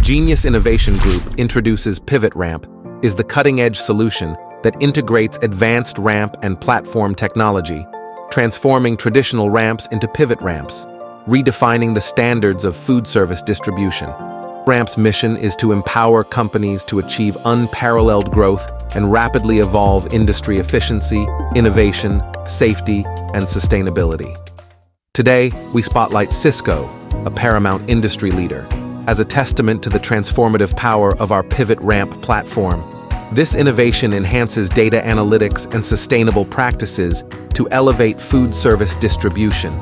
Genius Innovation Group introduces Pivot Ramp, is the cutting-edge solution that integrates advanced ramp and platform technology, transforming traditional ramps into pivot ramps, redefining the standards of food service distribution. Ramp's mission is to empower companies to achieve unparalleled growth and rapidly evolve industry efficiency, innovation, safety, and sustainability. Today, we spotlight Sysco, a paramount industry leader, as a testament to the transformative power of our Pivot Ramp platform. This innovation enhances data analytics and sustainable practices to elevate food service distribution.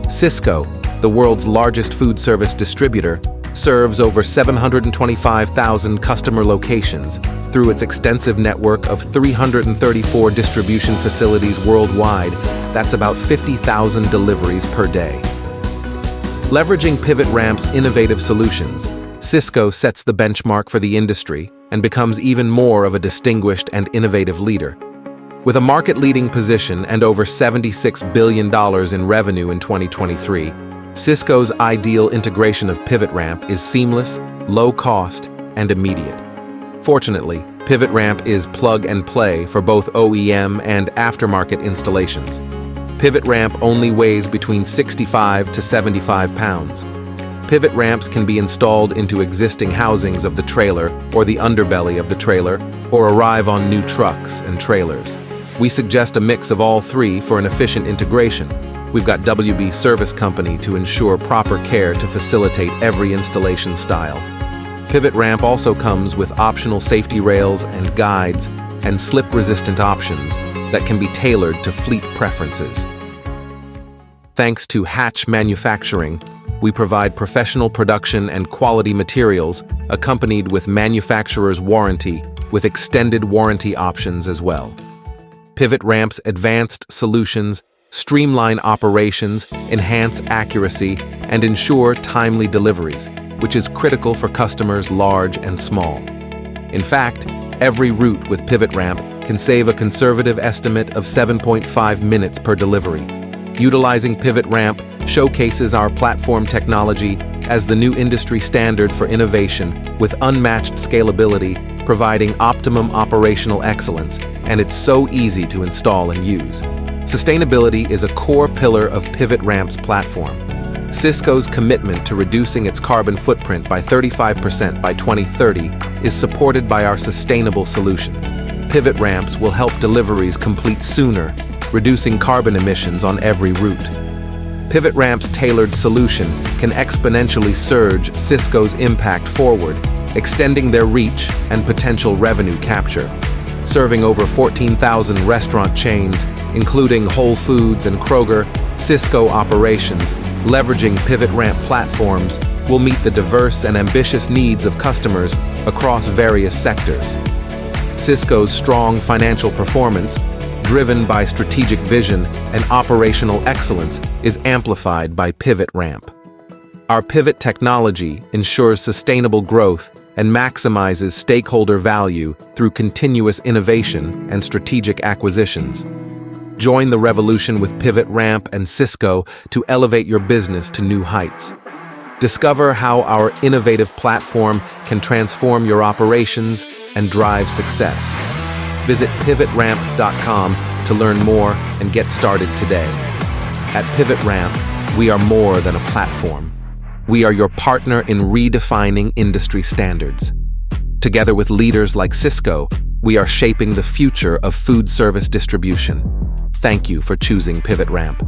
Sysco, the world's largest food service distributor, serves over 725,000 customer locations through its extensive network of 334 distribution facilities worldwide. That's about 50,000 deliveries per day. Leveraging Pivot Ramp's innovative solutions, Sysco sets the benchmark for the industry and becomes even more of a distinguished and innovative leader. With a market-leading position and over $76 billion in revenue in 2023, Sysco's ideal integration of Pivot Ramp is seamless, low-cost, and immediate. Fortunately, Pivot Ramp is plug-and-play for both OEM and aftermarket installations. Pivot Ramp only weighs between 65 to 75 pounds. Pivot ramps can be installed into existing housings of the trailer or the underbelly of the trailer, or arrive on new trucks and trailers. We suggest a mix of all three for an efficient integration. We've got WB Service Company to ensure proper care to facilitate every installation style. Pivot Ramp also comes with optional safety rails and guides and slip-resistant options that can be tailored to fleet preferences. Thanks to Hatch Manufacturing, we provide professional production and quality materials accompanied with manufacturer's warranty with extended warranty options as well. Pivot Ramp's advanced solutions streamline operations, enhance accuracy, and ensure timely deliveries, which is critical for customers large and small. In fact, every route with Pivot Ramp can save a conservative estimate of 7.5 minutes per delivery. Utilizing Pivot Ramp showcases our platform technology as the new industry standard for innovation with unmatched scalability, providing optimum operational excellence, and it's so easy to install and use. Sustainability is a core pillar of Pivot Ramp's platform. Sysco's commitment to reducing its carbon footprint by 35% by 2030 is supported by our sustainable solutions. Pivot Ramps will help deliveries complete sooner, reducing carbon emissions on every route. Pivot Ramp's tailored solution can exponentially surge Sysco's impact forward, extending their reach and potential revenue capture. Serving over 14,000 restaurant chains, including Whole Foods and Kroger, Sysco operations, leveraging Pivot Ramp platforms, will meet the diverse and ambitious needs of customers across various sectors. Sysco's strong financial performance, driven by strategic vision and operational excellence, is amplified by Pivot Ramp. Our Pivot technology ensures sustainable growth and maximizes stakeholder value through continuous innovation and strategic acquisitions. Join the revolution with Pivot Ramp and Sysco to elevate your business to new heights. Discover how our innovative platform can transform your operations and drive success. Visit pivotramp.com to learn more and get started today. At Pivot Ramp, we are more than a platform. We are your partner in redefining industry standards. Together with leaders like Sysco, we are shaping the future of food service distribution. Thank you for choosing Pivot Ramp.